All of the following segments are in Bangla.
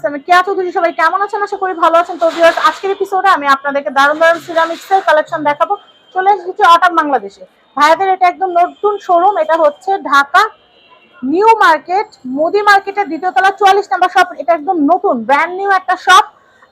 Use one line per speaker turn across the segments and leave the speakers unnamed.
ভিউয়ার্স, আমি কেয়া চৌধুরী। সবাই কেমন আছেন? আশা করি ভালো আছেন। তো ভিউয়ার্স, আজকের এপিসোডে আমি আপনাদেরকে দারুণ দারুণ সিরামিক্সের কালেকশন দেখাবো। চলে এসেছি অটাম বাংলাদেশে। ভাইয়াদের এটা একদম নতুন শোরুম। এটা হচ্ছে ঢাকা নিউ মার্কেট, মোদি মার্কেটের দ্বিতীয় তলা 44 নাম্বার শপ। এটা একদম নতুন ব্র্যান্ড নিউ একটা শপ।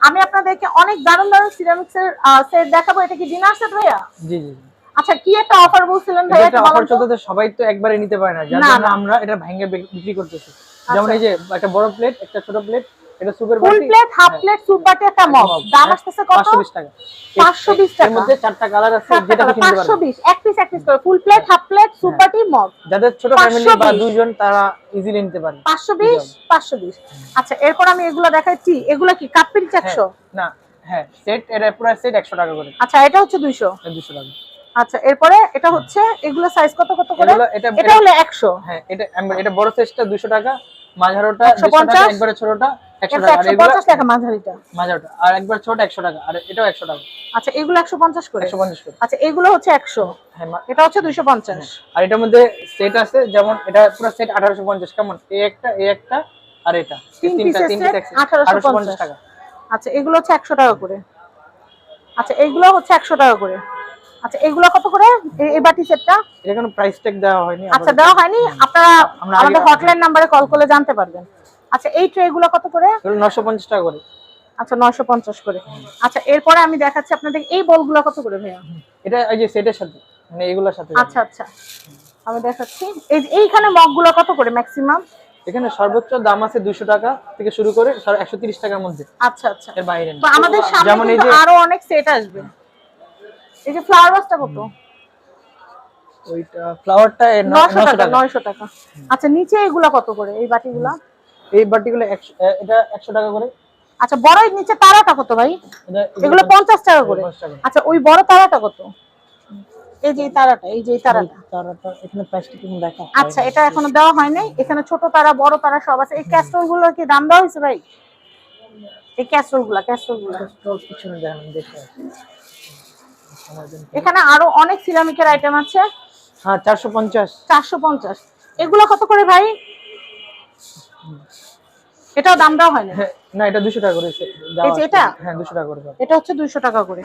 আমি আপনাদেরকে অনেক দারুণ দারুণ সিরামিক্সের সেট দেখাবো। এটা কি ডিনার সেট ভাইয়া?
জি জি।
আচ্ছা, কি একটা অফার বলছিলেন ভাইয়া?
এটা অফার চলতেছে, সবাই তো একবারে নিতে পারে না, যার জন্য আমরা এটা ভেঙে বিক্রি করতেছি। যেমন এই যে একটা বড় প্লেট, একটা ছোট প্লেট, এটা সুপের বাটি,
full plate, half plate, soup বাটি, একটা মগ। দাম আসছে কত?
520 টাকা।
520 টাকা।
এর মধ্যে চারটা কালার আছে, যেটা আপনি নিতে পারবেন।
520 এক পিস করে full plate, half plate, soup বাটি, মগ।
যাদের ছোট ফ্যামিলি বা দুইজন, তারা ইজিলি নিতে পারে।
520। আচ্ছা, এরপর আমি এগুলো দেখাচ্ছি। এগুলো কি কাপ পিস 100?
না, হ্যাঁ, সেট, এটা পুরো সেট 100 টাকা করে।
আচ্ছা, এটা হচ্ছে 200।
200 টাকা।
আচ্ছা, এরপরে এটা হচ্ছে, এগুলো সাইজ কত কত করে? এটা হলো 100।
হ্যাঁ, এটা বড় সাইজটা 200 টাকা, মাঝারোটা
150
টাকা, একবারে ছোটটা 100 টাকা, আর এগুলো
150 টাকা মাঝারিটা।
মাঝারোটা, আর একবার ছোট 100 টাকা, আর এটাও 100 টাকা।
আচ্ছা, এগুলো 150 করে।
150 করে।
আচ্ছা, এগুলো হচ্ছে 100।
হ্যাঁ,
এটা হচ্ছে 250।
আর এটার মধ্যে সেট আছে, যেমন এটা পুরো সেট 1850। কেমন? এই একটা আর এটা
তিন
তিন
পিসের
পিস
সেট 1850
টাকা।
আচ্ছা, এগুলো হচ্ছে 100 টাকা করে। আচ্ছা, এগুলো হচ্ছে 100 টাকা করে। আচ্ছা, এগুলো কত করে এই বাটি সেটটা?
এটা কোনো প্রাইস ট্যাগ দেওয়া হয়নি।
আচ্ছা, দেওয়া হয়নি। আপনারা আমাদের হটলাইন নম্বরে কল করে জানতে পারবেন। আচ্ছা, এই ট্রেগুলো কত করে?
এগুলো 950 টাকা করে।
আচ্ছা, 950 করে। আচ্ছা, এরপরে আমি দেখাচ্ছি আপনাদের এই বলগুলো কত করে ভাইয়া?
এটা এই যে সেটের সাথে, মানে এগুলোর সাথে।
আচ্ছা আচ্ছা, আমি দেখাচ্ছি। এই যে এইখানে মগগুলো কত করে ম্যাক্সিমাম?
এখানে সর্বোচ্চ দাম আছে 200 টাকা থেকে শুরু করে 130 টাকার মধ্যে।
আচ্ছা আচ্ছা,
এর বাইরে না।
তো আমাদের সামনে কিন্তু আরো অনেক সেট আসবে। এই যে ফ্লাওয়ার ভাসটা কত?
ওইটা ফ্লাওয়ারটা
900 টাকা। 900 টাকা। আচ্ছা, নিচে এগুলা কত করে এই বাটিগুলা?
এই বাটিগুলো এটা 100 টাকা করে।
আচ্ছা, বড় নিচে তারাটা কত ভাই? এগুলো 50 টাকা করে। আচ্ছা, ওই বড় তারাটা কত? এই যে তারাটা, এই যে
তারাটা এখানে প্রাইসটা কি দেখা?
আচ্ছা, এটা এখনো দেওয়া হয় নাই। এখানে ছোট তারা, বড় তারা সব আছে। এই ক্যাস্টর গুলো কি দাম দেওয়া হয়েছে ভাই? এই ক্যাস্টর গুলা
পিছনে দেখেন, দেখে
এখানে আরো অনেক সিরামিকের আইটেম আছে।
হ্যাঁ, 450।
এগুলো কত করে ভাই? এটাও দাম দেওয়া হয় না।
না, এটা 200 টাকা করে।
এই যে এটা?
হ্যাঁ, 200 টাকা করে।
এটা হচ্ছে 200 টাকা করে।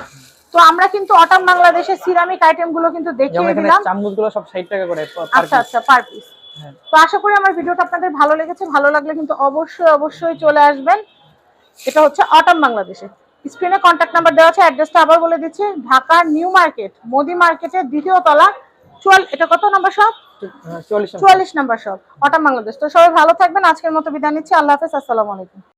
তো আমরা কিন্তু অটাম বাংলাদেশের সিরামিক আইটেম গুলো কিন্তু দেখিয়ে দিলাম।
চামচগুলো সব 60 টাকা করে
আচ্ছা আচ্ছা, পার পিস। তো আশা করি আমার ভিডিওটা আপনাদের ভালো লেগেছে। ভালো লাগলে কিন্তু অবশ্যই চলে আসবেন। এটা হচ্ছে অটাম বাংলাদেশে। স্ক্রিনে কন্ট্যাক্ট নাম্বার দেওয়া আছে। অ্যাড্রেসটা আবার বলে দিচ্ছি, ঢাকা নিউ মার্কেট, মোদি মার্কেটের দ্বিতীয় তলা। এটা কত number shop? 44 number shop, autumn Bangladesh. তো সবাই ভালো থাকবেন। আজকের মতো বিদায় নিচ্ছি। আল্লাহ হাফেজ, আসসালামু আলাইকুম।